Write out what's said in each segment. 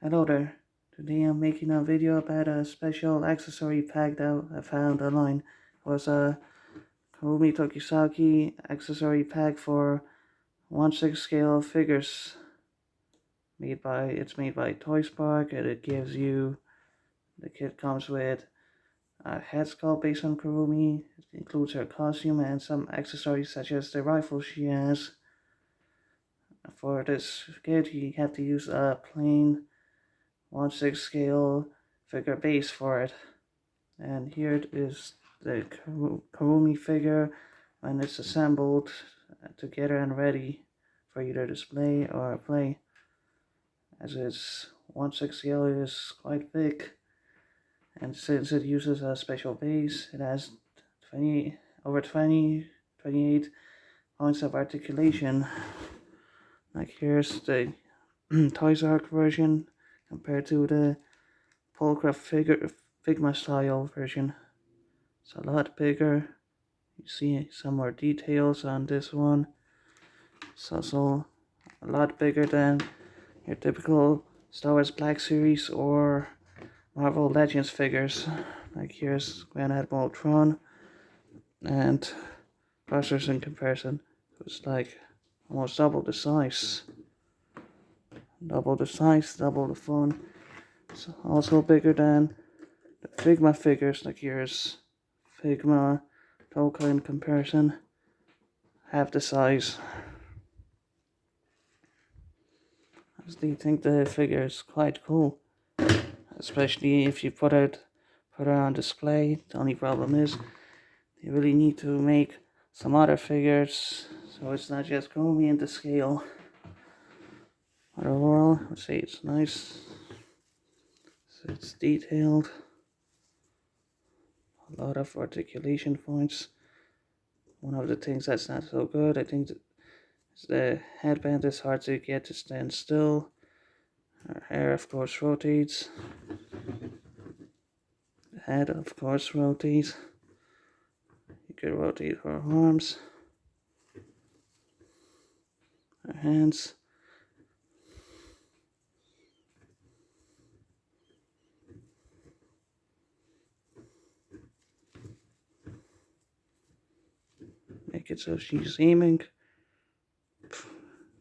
Hello there. Today I'm making a video about a special accessory pack that I found online. It was a Kurumi Tokisaki accessory pack for 1/6 scale figures. It's made by ToysPark, and the kit comes with a head sculpt based on Kurumi. It includes her costume and some accessories such as the rifle she has. For this kit you have to use a plain 1/6 scale figure base for it. And here it is the Kurumi figure when it's assembled together and ready for either display or play. As its 1/6 scale is quite big, and since it uses a special base, it has 28 points of articulation. Like here's the ToysPark version compared to the Pulchra Figma style version. It's a lot bigger. You see some more details on this one. It's also a lot bigger than your typical Star Wars Black Series or Marvel Legends figures. Like here's Grand Admiral Tron and Crushers in comparison. It's like almost double the size. Double the size, double the fun. It's also bigger than the Figma figures. Like here's Figma, Tohka in comparison. Half the size. I still think the figure is quite cool, especially if you put it on display. The only problem is you really need to make some other figures, so it's not just Kurumi in the scale. But overall, I would say it's nice. So it's detailed. A lot of articulation points. One of the things that's not so good, I think, is the headband is hard to get to stand still. Her hair, of course, rotates. The head, of course, rotates. You could rotate her arms, her hands. Make it so she's aiming.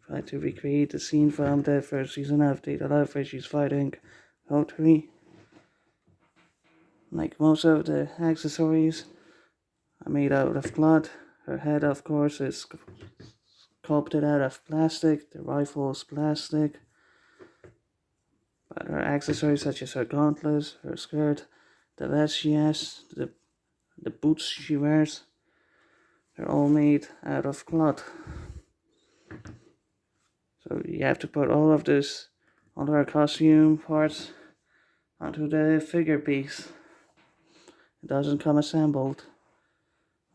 Try to recreate the scene from the first season of TBLeague where she's fighting Valkyrie. Like most of the accessories are made out of cloth. Her head, of course, is sculpted out of plastic. The rifle is plastic. But her accessories such as her gauntlets, her skirt, the vest she has, the boots she wears, they're all made out of cloth. So you have to put all of this, all her costume parts, onto the figure base. It doesn't come assembled.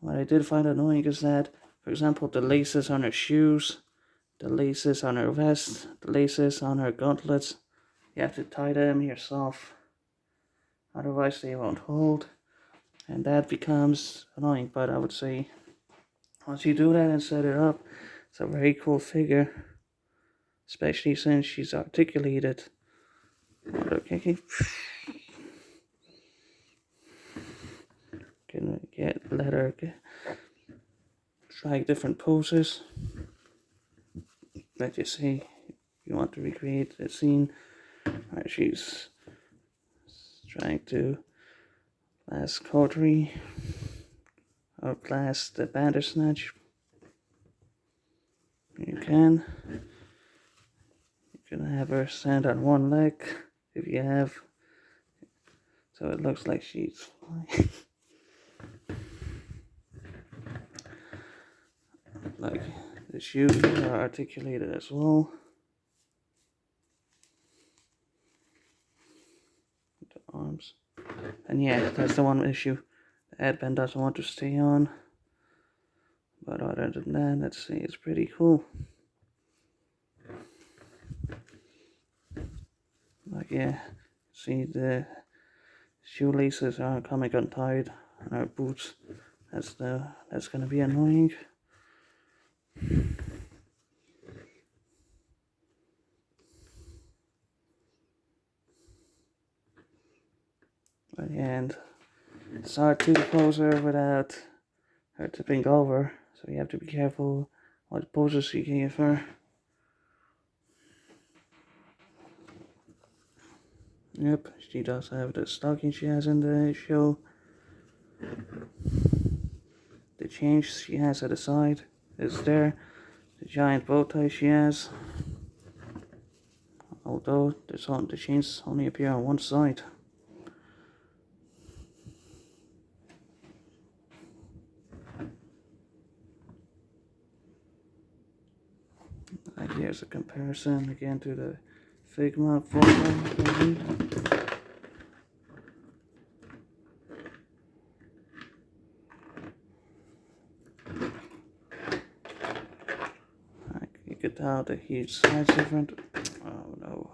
What I did find annoying is that, for example, the laces on her shoes, the laces on her vest, the laces on her gauntlets, you have to tie them yourself. Otherwise they won't hold. And that becomes annoying, but I would say once you do that and set it up, it's a very cool figure. Especially since she's articulated. Okay. Let her try different poses. Let's just say you want to recreate the scene where she's trying to blast cautery or blast the bandersnatch. You can have her stand on one leg if you have, so it looks like she's flying. Like the shoes are articulated as well. The arms. And yeah, that's the one issue. The headband doesn't want to stay on. But other than that, let's say it's pretty cool. Like yeah, see the shoelaces are coming untied on our boots. That's gonna be annoying. And it's hard to pose her without her tipping over, so you have to be careful what poses you give her. Yep, she does have the stocking she has in the show. The change she has at the side is there. The giant bow tie she has. Although the chains only appear on one side. And here's a comparison again to the Figma photo. You could tell the huge size different. Oh no.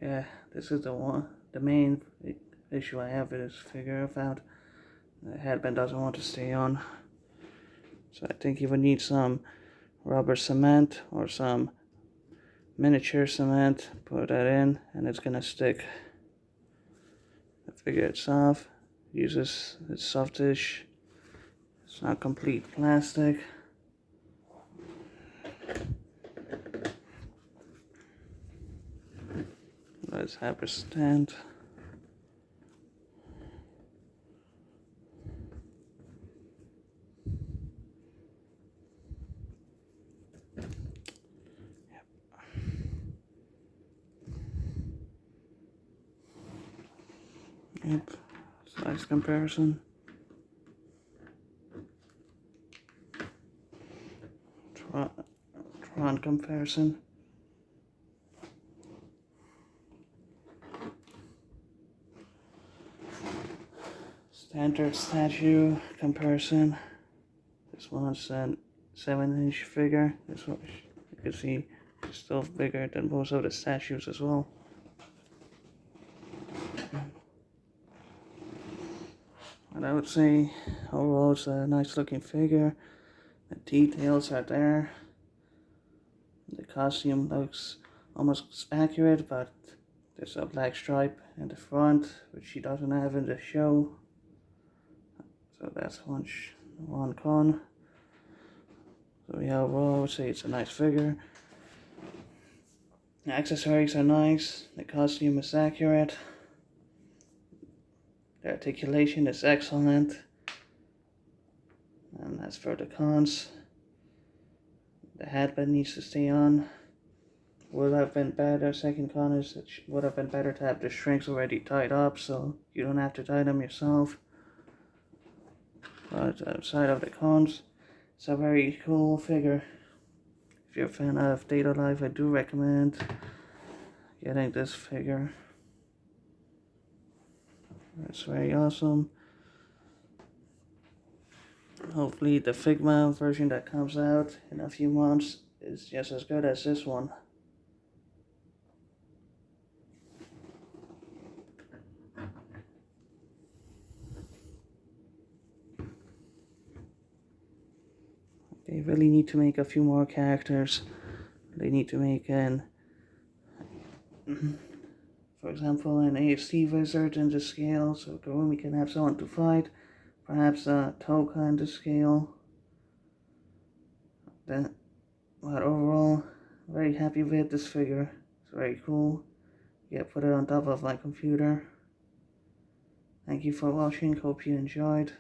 Yeah, this is the main issue I have with this figure. I found the headband doesn't want to stay on. So I think you would need some rubber cement or some miniature cement. Put that in and it's gonna stick. The figure itself uses it's softish. It's not complete plastic. Let's have a stand. Yep, size comparison. Tron comparison. Standard statue comparison. This one's a 7-inch figure. This one, you can see, is still bigger than most of the statues as well. And I would say overall it's a nice looking figure. The details are there. The costume looks almost accurate, but there's a black stripe in the front, which she doesn't have in the show. So that's one con. So yeah, overall I would say it's a nice figure. The accessories are nice. The costume is accurate. The articulation is excellent. And as for the cons, the headband needs to stay on. Would have been better. Second con is it would have been better to have the strings already tied up so you don't have to tie them yourself. But outside of the cons, it's a very cool figure. If you're a fan of Data Life, I do recommend getting this figure. It's very awesome. Hopefully the Figma version that comes out in a few months is just as good as this one. They really need to make a few more characters. They need to make for example, an AST wizard in the scale, so Kurumi can have someone to fight. Perhaps a Tohka in the scale. But overall, very happy with this figure. It's very cool. Yeah, put it on top of my computer. Thank you for watching. Hope you enjoyed.